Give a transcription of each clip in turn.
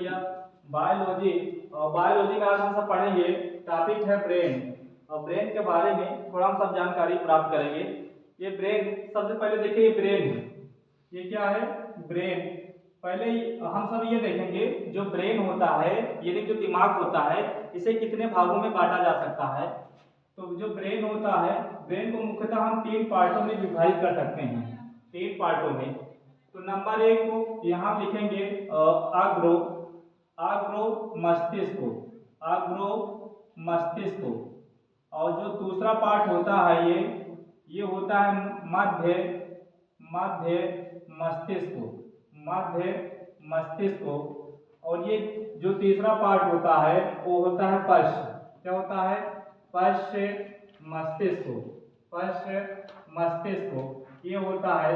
भैया biology. Biology में आज हम सब पढ़ेंगे, टॉपिक है ब्रेन। और ब्रेन के बारे में थोड़ा हम सब जानकारी प्राप्त करेंगे। ये ब्रेन, सबसे पहले देखिए ये ब्रेन है। ये क्या है? ब्रेन। पहले हम सब ये देखेंगे जो ब्रेन होता है यानी जो दिमाग होता है, इसे कितने भागों में बांटा जा सकता है। तो जो ब्रेन होता है, ब्रेन को मुख्यतः हम 3 पार्टों में विभाजित कर सकते हैं, 3 पार्टों में। तो नंबर 1 को यहाँ लिखेंगे आग्रो मस्तिष्क, आग्रो मस्तिष्क। और जो दूसरा पार्ट होता है ये होता है मध्य मस्तिष्क, मध्य मस्तिष्क। और ये जो तीसरा पार्ट होता है वो होता है पश्च। क्या होता है? पश्च मस्तिष्क, पश्च मस्तिष्क ये होता है।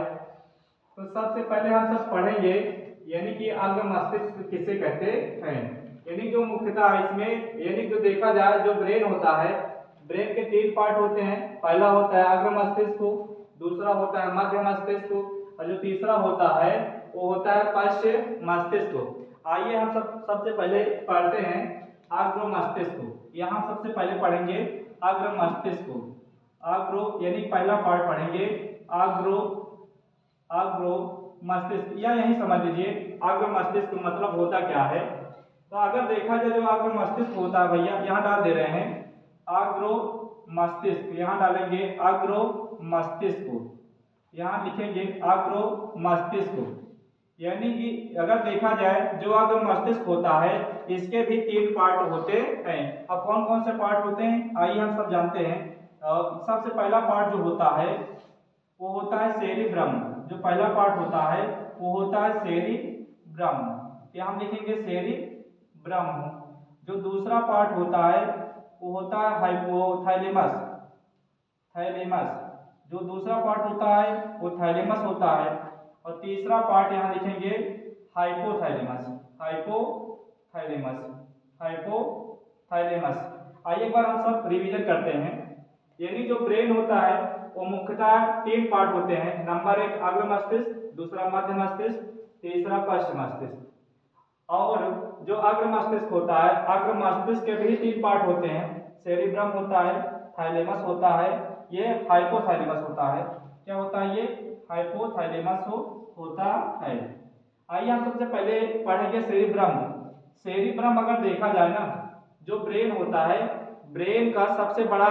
तो सबसे पहले हम सब पढ़ेंगे यानी कि अग्र मस्तिष्क किसे कहते हैं। यानी जो मुख्यतः इसमें यानी जो देखा जाए जो ब्रेन होता है, ब्रेन के 3 पार्ट होते हैं। पहला होता है अग्र मस्तिष्क, दूसरा होता है मध्य मस्तिष्क और जो तीसरा होता है वो होता है पश्च मस्तिष्क। आइए हम सबसे पहले पढ़ते हैं अग्र मस्तिष्क। यहाँ सबसे पहले पढ़ेंगे अग्र मस्तिष्क। अग्रो यानी पहला पार्ट पढ़ेंगे अग्रो मस्तिष्क, या यही समझ लीजिए अग्र मस्तिष्क मतलब होता क्या है। तो अगर देखा जाए जो अग्र मस्तिष्क होता है भैया, यहाँ डाल दे रहे हैं अग्रो मस्तिष्क, यहाँ डालेंगे अग्रो मस्तिष्क, यहाँ लिखेंगे अग्रो मस्तिष्क। यानी कि अगर देखा जाए जो अग्र मस्तिष्क होता है इसके भी 3 पार्ट होते हैं। अब कौन कौन से पार्ट होते हैं आइए हम सब जानते हैं। सबसे पहला पार्ट जो होता है वो होता है सेरिब्रम। जो पहला पार्ट होता है वो होता है सेरिब्रम, यहाँ हम लिखेंगे सेरिब्रम। जो दूसरा पार्ट होता है वो होता है हाइपोथैलेमस, थैलेमस। जो दूसरा पार्ट होता है वो थैलेमस होता है। और तीसरा पार्ट यहाँ लिखेंगे हाइपोथैलेमस, हाइपोथैलेमस, हाइपोथैलेमस। आइए एक बार हम सब रिवीजन करते हैं। यानी जो ब्रेन होता है वो मुख्यतः 3 पार्ट होते हैं। नंबर 1 अग्र मस्तिष्क, दूसरा मध्य मस्तिष्क, तीसरा पश्च मस्तिष्क। और जो अग्र मस्तिष्क होता है, अग्र मस्तिष्क के भी 3 पार्ट होते हैं। सेरिब्रम होता है, थैलेमस होता है, ये हाइपोथैलेमस होता है। क्या होता है? ये हाइपोथैलेमस होता है। आइए हम सबसे पहले पढ़ेंगे सेरिब्रम। सेरिब्रम अगर देखा जाए ना, जो ब्रेन होता है, ब्रेन का सबसे बड़ा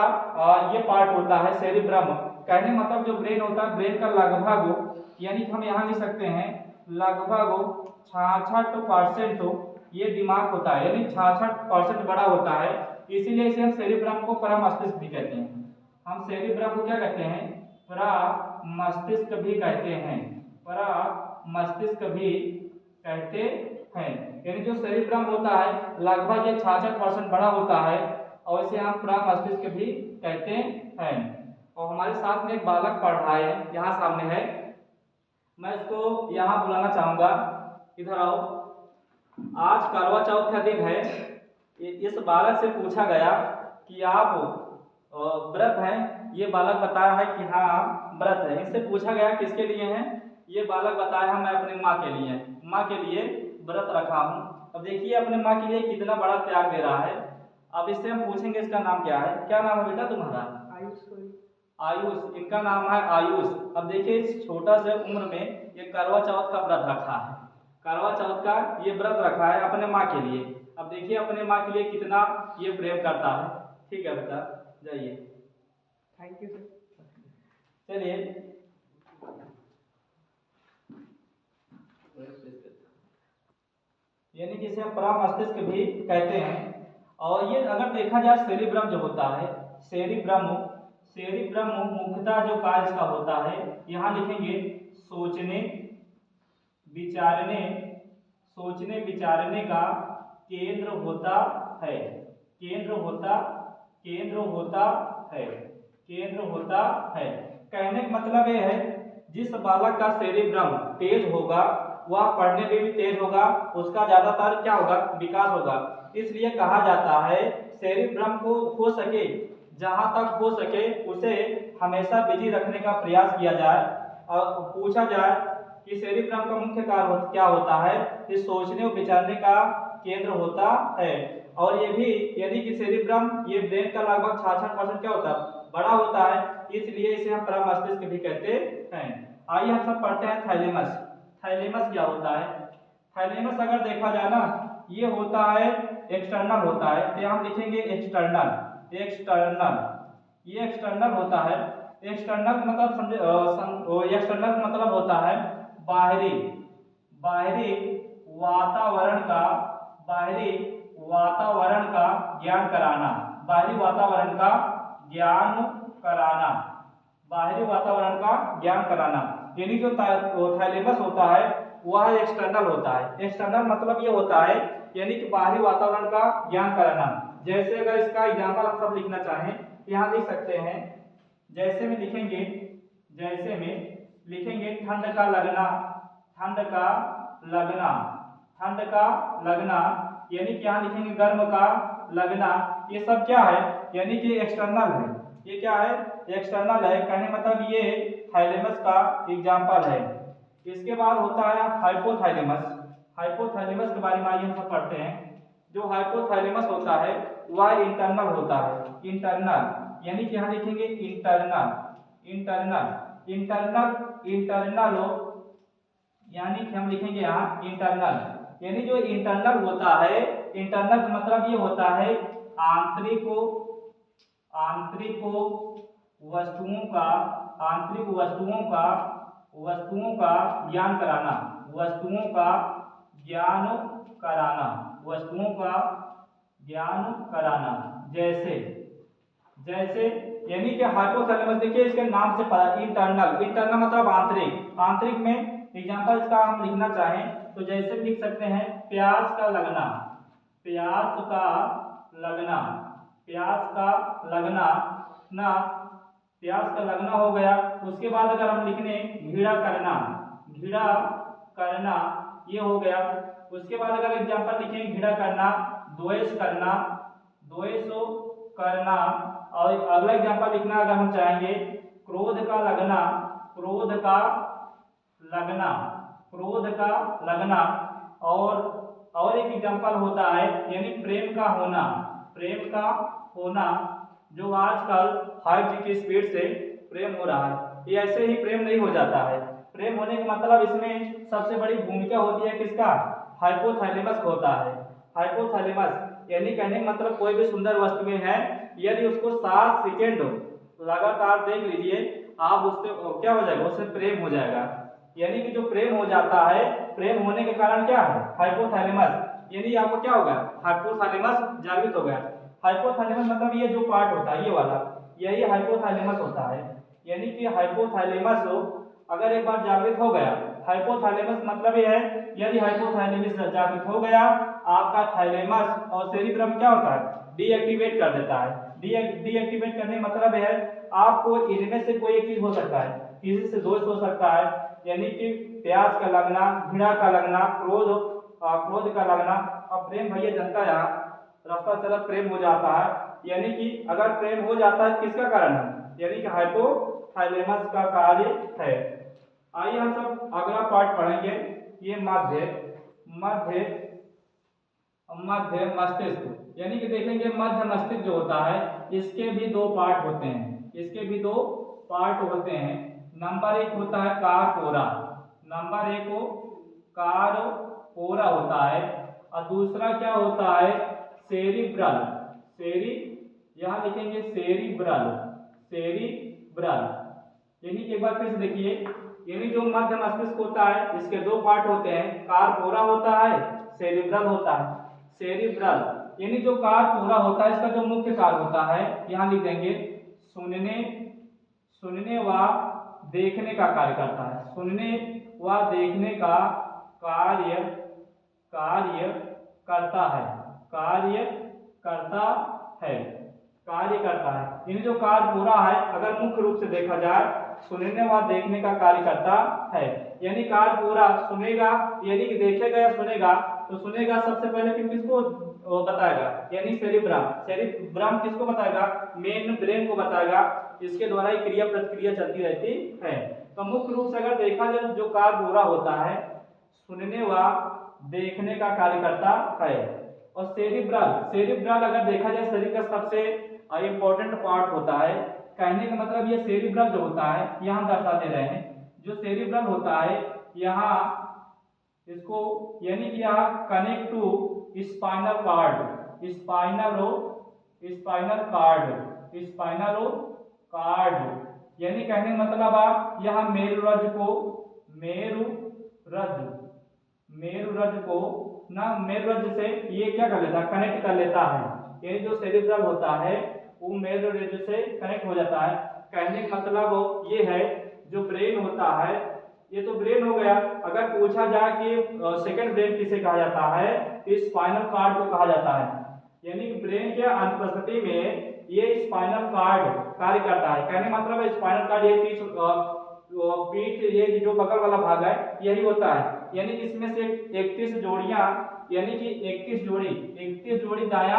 ये पार्ट होता है सेरिब्रम। कहने मतलब जो ब्रेन होता है, ब्रेन का लगभग यानी कि हम यहाँ लिख सकते हैं लगभग 66% ये दिमाग होता है, यानी 66% बड़ा होता है। इसीलिए इसे हम सेरिब्रम को परामस्तिष्क भी कहते हैं। हम सेरिब्रम को क्या कहते हैं? परामस्तिष्क भी कहते हैं, परामस्तिष्क भी कहते हैं। यानी जो सेरिब्रम होता है लगभग ये 66% बड़ा होता है और इसे हम परामस्तिष्क भी कहते हैं। और हमारे साथ में एक बालक पढ़ रहा है, यहाँ सामने है, मैं इसको यहाँ बुलाना चाहूंगा। इधर आओ। आज करवा चौथ का दिन है। इस बालक से पूछा गया कि आप व्रत हैं? ये बालक बताया है कि हाँ व्रत है। इससे पूछा गया किसके लिए है? ये बालक बताया है मैं अपने माँ के लिए, माँ के लिए व्रत रखा हूँ। अब देखिए अपने माँ के लिए कितना बड़ा त्याग दे रहा है। अब इससे हम पूछेंगे इसका नाम क्या है। क्या नाम है बेटा तुम्हारा? आयुष। इनका नाम है आयुष। अब देखिए इस छोटा से उम्र में ये करवा चौथ का व्रत रखा है, करवा चौथ का ये व्रत रखा है अपने माँ के लिए। अब देखिए अपने माँ के लिए कितना ये प्रेम करता है। ठीक है बेटा, जाइए। Thank you sir. चलिए यानी जिसे हम परामस्तिष्क भी कहते हैं। और ये अगर देखा जाए सेरिब्रम जो होता है, सेरिब्रम मुख्यतः जो कार्य इसका होता है, यहाँ लिखेंगे सोचने विचारने का केंद्र होता है, केंद्र होता है। कहने का मतलब ये है जिस बालक का सेरिब्रम तेज होगा वह पढ़ने में भी तेज होगा, उसका ज्यादातर क्या होगा? विकास होगा। इसलिए कहा जाता है सेरिब्रम को हो सके जहां तक हो सके उसे हमेशा बिजी रखने का प्रयास किया जाए। और पूछा जाए कि सेरिब्रम का मुख्य कार्य क्या होता है, ये सोचने और विचारने का केंद्र होता है। और ये भी यानी कि सेरिब्रम ये ब्रेन का लगभग 66% क्या होता है, बड़ा होता है, इसलिए इसे हम प्रमस्तिष्क भी कहते हैं। आइए हम सब पढ़ते हैं थैलेमस। थैलेमस क्या होता है? थैलेमस अगर देखा जाए ना, ये होता है एक्सटर्नल होता है, तो हम लिखेंगे एक्सटर्नल। एक्सटर्नल ये एक्सटर्नल होता है। एक्सटर्नल मतलब एक्सटर्नल मतलब होता है बाहरी बाहरी वातावरण का बाहरी वातावरण का ज्ञान कराना। बाहरी वातावरण का ज्ञान कराना। बाहरी वातावरण का ज्ञान कराना यानी जो थैलेमस होता है वह एक्सटर्नल होता है। एक्सटर्नल मतलब ये होता है यानी कि बाहरी वातावरण का ज्ञान कराना। जैसे अगर इसका एग्जांपल हम सब लिखना चाहें, यहाँ लिख सकते हैं। जैसे में लिखेंगे ठंड का लगना। ठंड का लगना। ठंड का लगना यानी कि यहाँ लिखेंगे गर्म का लगना। ये सब क्या है, यानी कि एक्सटर्नल है। ये क्या है, एक्सटर्नल है। कहने मतलब ये थैलेमस का एग्जांपल है। इसके बाद होता है हाइपोथैलेमस। हाइपोथैलेमस के बारे में आइए हम सब पढ़ते हैं। जो हाइपोथैलेमस होता है वह इंटरनल होता है। इंटरनल यानी कि यहाँ लिखेंगे इंटरनल। इंटरनल इंटरनल इंटरनल यानी कि हम लिखेंगे यहाँ इंटरनल। यानी जो इंटरनल होता है, इंटरनल का मतलब ये होता है आंतरिक आंतरिक वस्तुओं का आंतरिक वस्तुओं का ज्ञान कराना। वस्तुओं का ज्ञान कराना। वस्तुओं का ज्ञान कराना। जैसे जैसे यानी कि हाइपोथैलेमस, देखिए इसके नाम से पता, इंटरनल। इंटरनल मतलब आंतरिक। आंतरिक में एग्जांपल इसका हम लिखना चाहें तो जैसे लिख सकते हैं प्यास का लगना। प्यास का लगना। प्यास का लगना ना, प्यास का लगना हो गया। उसके बाद अगर हम लिखने घीड़ा करना। घीड़ा करना ये हो गया। उसके बाद अगर एग्जांपल लिखें घीड़ा करना, द्वेष करना। द्वेष करना। और अगला एग्जांपल लिखना अगर हम चाहेंगे क्रोध का लगना। क्रोध का लगना। क्रोध का लगना। और एक एग्जांपल होता है यानी प्रेम का होना। प्रेम का होना, जो आजकल 5G की स्पीड से प्रेम हो रहा है, ये ऐसे ही प्रेम नहीं हो जाता है। प्रेम होने का मतलब इसमें सबसे बड़ी भूमिका होती है किसका, हाइपोथैलेमस होता है। हाइपोथैलेमस यानी कहने का मतलब कोई भी सुंदर वस्तुएं हैं, यदि उसको 7 सेकेंड लगातार देख लीजिए आप, उससे क्या हो जाएगा, उससे प्रेम हो जाएगा। यानी कि जो प्रेम हो जाता है, प्रेम होने के कारण क्या है, हाइपोथैलेमस। यानी आपको क्या होगा, हाइपोथैलेमस जागृत हो गया। हाइपोथैलेमस मतलब ये जो पार्ट होता है ये वाला, यही हाइपोथैलेमस होता है। यानी कि हाइपोथैलेमस अगर एक बार जागृत हो गया, हाइपोथैलेमस मतलब ये है यदि हाइपोथैलेमस जागृत हो गया, आपका थैलेमस और सेरिब्रम क्या होता है, डीएक्टिवेट कर देता है। डीएक्टिवेट करने मतलब है आपको इनमें से कोई एक चीज हो सकता है, किसी से दोष हो सकता है। यानी कि प्यास का लगना, घृणा का लगना, क्रोध का लगना। अब प्रेम भैया जनता यार रास्ता चलत प्रेम हो जाता है। यानी कि अगर प्रेम हो जाता है किसका कारण है, यानी कि हाइपोथैलेमस का कार्य है। आइए हम सब अगला पार्ट पढ़ेंगे, ये मध्य मध्य मध्य मस्तिष्क। यानी कि देखेंगे मध्य मस्तिष्क जो होता है इसके भी 2 पार्ट होते हैं। इसके भी 2 पार्ट होते हैं। नंबर 1 होता है कारपोरा। नंबर 1 को कारपोरा होता है और दूसरा क्या होता है, सेरिब्रल। यहाँ लिखेंगे सेरिब्रल। सेरिब्रल यानी कि एक बार फिर से देखिए, यानी जो मध्य मस्तिष्क होता है इसके 2 पार्ट होते हैं, कारपोरा होता है, सेरिब्रल होता है। सेरिब्रल यानी जो कारपोरा होता है इसका जो मुख्य कार्य होता है, यहाँ लिख देंगे सुनने व देखने का कार्य करता है। सुनने व देखने का कार्य करता है। कार्य करता है। इन जो कार्य पूरा है अगर मुख्य रूप से देखा जाए, सुनने व देखने का कार्य करता है। यानी कार्य पूरा सुनेगा, यानी कि देखेगा या सुनेगा, तो सुनेगा सबसे पहले फिर किसको बताएगा, यानी सेरिब्रम। सेरिब्रम किसको बताएगा, मेन ब्रेन को बताएगा। इसके द्वारा ही क्रिया प्रतिक्रिया चलती रहती है। तो मुख्य रूप से अगर देखा जाए जो कार्य पूरा होता है सुनने व देखने का कार्य करता है। और सेरिब्रल अगर देखा जाए शरीर का सबसे इंपॉर्टेंट पार्ट होता है। कहने का मतलब ये सेरिब्रल जो होता है यहाँ हम दर्शा दे रहे हैं, जो सेरिब्रल होता है यहाँ इसको यानी कि यहाँ connect to spinal cord, spinal cord यानी कहने का मतलब आप यहाँ मेरुरज्ज से ये क्या कर लेता है, कनेक्ट कर लेता है। ये जो सेरिब्रल होता है वो मेरुरज्ज से कनेक्ट हो जाता है। कहने का मतलब ये है जो ब्रेन होता है, ये तो ब्रेन हो गया। अगर पूछा जाए कि सेकंड ब्रेन किसे कहा जाता है, इस स्पाइनल कार्ड को कहा जाता है। यानी कि ब्रेन के अनुपस्थिति में ये स्पाइनल कार्ड कार्य करता है। कहने का मतलब स्पाइनल कार्ड ये पीठ ये जो बगल वाला भाग है यही होता है। यानी कि इसमें से 31 जोड़ियां यानी कि 31 जोड़ी दाया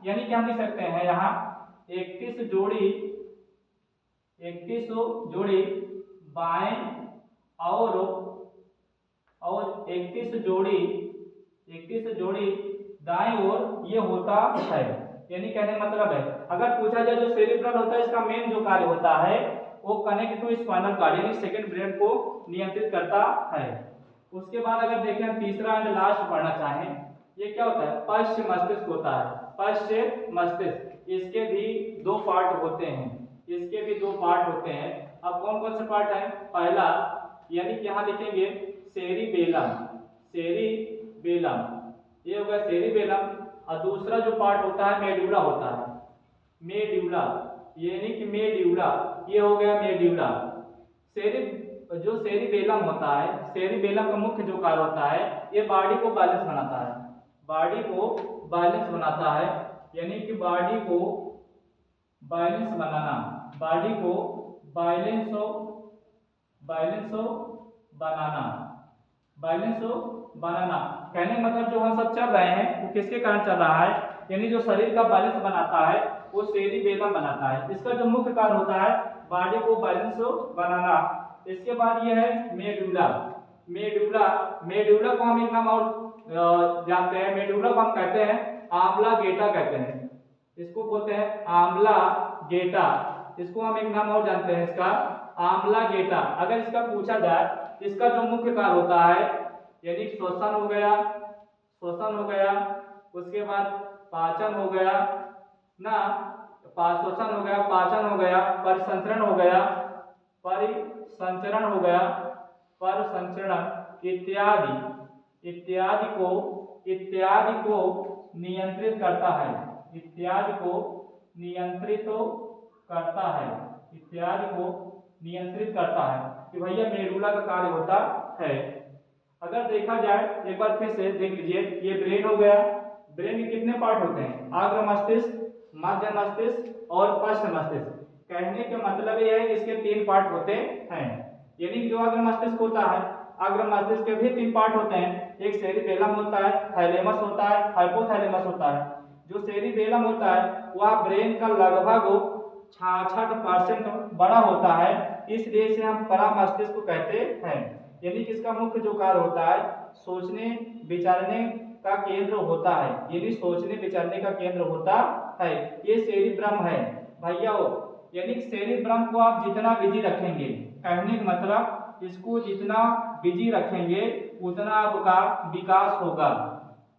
यानी कि हम लिख सकते हैं यहाँ 31 जोड़ी बाएं और 31 जोड़ी दाएं ओर ये होता है। यानी कहने का मतलब है अगर पूछा जाए जो सेरिब्रल होता है इसका मेन जो कार्य होता है वो कनेक्ट टू स्पाइनल कार्ड यानी सेकंड ब्रेन को नियंत्रित करता है। उसके बाद अगर देखें हम तीसरा एंड लास्ट पढ़ना चाहें, ये क्या होता है, पश्च मस्तिष्क होता है। पश्च मस्तिष्क इसके भी दो पार्ट होते हैं। अब कौन कौन से पार्ट है, पहला यानी कि यहाँ लिखेंगे सेरिबेलम, ये होगा सेरिबेलम। और दूसरा जो पार्ट होता है मेडुला होता है, यानी कि मेड्यूला, ये हो गया मेड्यूला। जो सेरिबेलम होता है, सेरिबेलम का मुख्य जो कार्य होता है ये बॉडी को बैलेंस बनाता है, यानी कि बॉडी को बैलेंस बनाना। कहने का मतलब जो हम सब चल रहे हैं वो किसके कारण चल रहा है, यानी जो शरीर का बैलेंस बनाता है वो सेरिबेलम बनाता है। इसका जो मुख्य कार्य होता है बॉडी को बैलेंस बनाना। इसके बाद ये है मेडुला को हम एक नाम और जानते हैं, मेडुला को हम कहते हैं आंवला गेटा कहते हैं, इसको बोलते हैं आंवला गेटा। इसको हम एक नाम और जानते हैं इसका आंवला गेटा। अगर इसका पूछा जाए इसका जो मुख्य कार्य होता है यानी श्वसन हो गया, उसके बाद पाचन हो गया ना, श्वसन हो गया, परिसंचरण इत्यादि को नियंत्रित करता है कि भैया मेडुला का कार्य होता है। अगर देखा जाए एक बार फिर से देख लीजिए, ये ब्रेन हो गया। ब्रेन के कितने पार्ट होते हैं, अग्र मस्तिष्क, मध्य मस्तिष्क और पश्च मस्तिष्क। कहने का मतलब यह है कि इसके 3 पार्ट होते हैं। यानी जो अग्र मस्तिष्क होता है, अग्र मस्तिष्क के भी 3 पार्ट होते हैं, एक सेरिबेलम होता है, थैलेमस होता है, हाइपोथैलेमस होता है। जो सेरिबेलम होता है वह ब्रेन का लगभग 66% बड़ा होता है, इसलिए इसे हम परामस्तिष्क कहते हैं। यानी कि इसका मुख्य जो कार्य होता है सोचने विचारने का केंद्र होता है, ये सेरिब्रम है भैया। यानी कि सेरिब्रम को आप जितना बिजी रखेंगे, कहने का मतलब इसको जितना बिजी रखेंगे उतना आपका विकास होगा।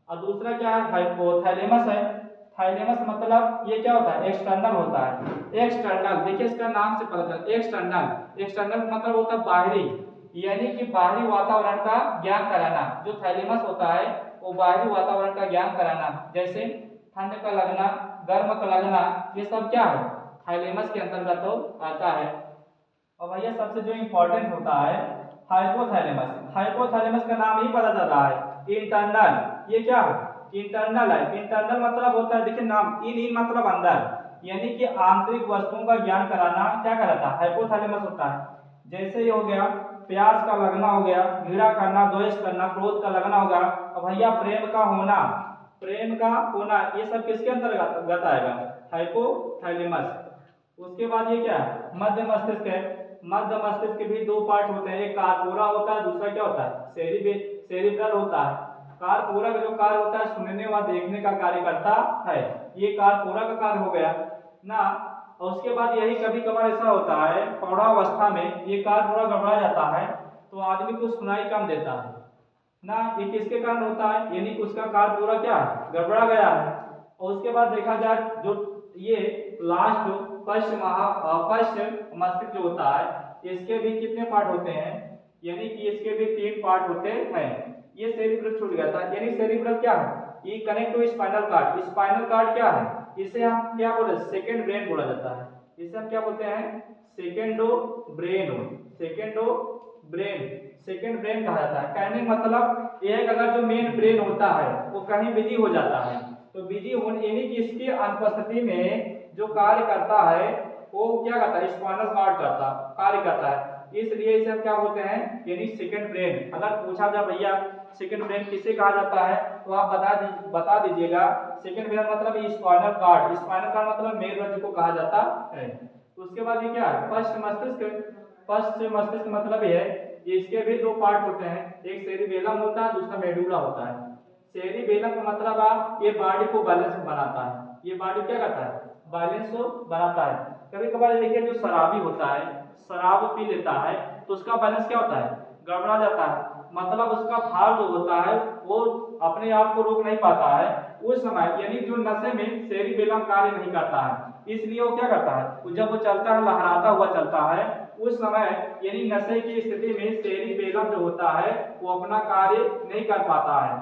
और दूसरा क्या है, हाइपोथैलेमस है। थैलेमस मतलब ये क्या होता है, एक्सटर्नल होता है। एक्सटर्नल देखिए इसका नाम से पता चलता है, एक्सटर्नल मतलब होता है बाहरी, यानी कि बाहरी वातावरण का ज्ञान कराना। जो थैलेमस होता है वो बाहरी वातावरण का ज्ञान कराना, जैसे ठंड का लगना, गर्म का लगना, ये सब क्या है, थैलेमस के अंतर्गत तो आता है। और भैया सबसे जो इम्पोर्टेंट होता है हाइपोथैलेमस का नाम ही पता चल रहा है इंटरनल। ये क्या है, इंटरनल है। इंटरनल मतलब होता है, देखिए नाम इन मतलब अंदर, यानी कि आंतरिक वस्तुओं का ज्ञान कराना क्या कराता है, हाइपोथैलेमस होता है। जैसे ये हो गया प्यास का लगना हो गया, घृणा करना, द्वेष करना, क्रोध का लगना होगा। और भैया प्रेम का होना ये सब किसके अंतर्गत आएगा, हाइपोथैलेमस। उसके बाद ये क्या है, मध्य मस्तिष्क है। मध्य मस्तिष्क के भी दो पार्ट होते हैं, एक कार्पोरा होता है, दूसरा क्या होता है सेरिब्रल होता है। कार्पोरा का जो कार्य होता है सुनने व देखने का कार्य करता है, ये कार्पोरा का कार्य हो गया ना। और उसके बाद यही कभी कभार ऐसा होता है प्रौढ़ावस्था में ये कार्य थोड़ा गड़बड़ा जाता है तो आदमी को सुनाई कम देता है ना। ये किसके कारण होता है, यानी कि उसका कार्य पूरा क्या है गड़बड़ा गया है। और उसके बाद देखा जाए जो ये लास्ट पश्च मस्तिष्क जो होता है इसके भी कितने पार्ट होते हैं, यानी कि इसके भी 3 पार्ट होते हैं। ये सेरिब्रल छूट गया था, यानी सेरिब्रल क्या है, ये connect to spinal cord. Spinal cord क्या है, इसे हम क्या बोले सेकंड ब्रेन बोला जाता है। इसे हम क्या बोलते हैं सेकेंडो ब्रेन कहा जाता है। कहने का मतलब यह है कि अगर जो मेन ब्रेन होता है वो कहीं बिजी हो जाता है तो बिजी होने यानी कि इसकी अनुपस्थिति में जो कार्य करता है वो क्या करता है स्पाइनल कार्ड कार्य करता है। इसलिए इसे हम क्या बोलते हैं यानी सेकंड ब्रेन। अगर पूछा जाए भैया सेकंड ब्रेन किसे कहा जाता है तो आप बता दीजिएगा सेकंड ब्रेन मतलब स्पाइनल कार्ड मतलब मेरुरज्जु को कहा जाता है। तो उसके बाद ये क्या है पश्च मस्तिष्क मतलब ये है इसके भी 2 पार्ट होते हैं, एक सेरिबेलम होता है दूसरा मेडुला होता है। सेरिबेलम का मतलब आप ये बॉडी को बैलेंस बनाता है, ये बॉडी क्या करता है बैलेंस को बनाता है। कभी कभार देखिए जो शराबी होता है शराब पी लेता है तो उसका बैलेंस क्या होता है गड़बड़ा जाता है, मतलब उसका भार जो होता है वो अपने आप को रोक नहीं पाता है उस समय, यानी जो नशे में सेरिबेलम कार्य नहीं करता है इसलिए वो क्या करता है जब वो चलता है लहराता हुआ चलता है उस समय यानी नशे की स्थिति में सेरिबेलम जो होता है वो अपना कार्य नहीं कर पाता है।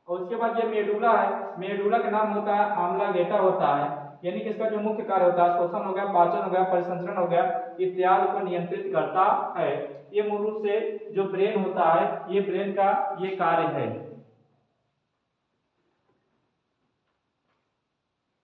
और उसके बाद ये मेडुला है, मेडुला का नाम होता है आम्लागेटा होता है, यानी कि इसका जो मुख्य कार्य होता है श्वसन हो गया पाचन हो गया परिसंचरण हो गया इत्यादि को नियंत्रित करता है। ये मूल रूप से जो ब्रेन होता है ये ब्रेन का ये कार्य है।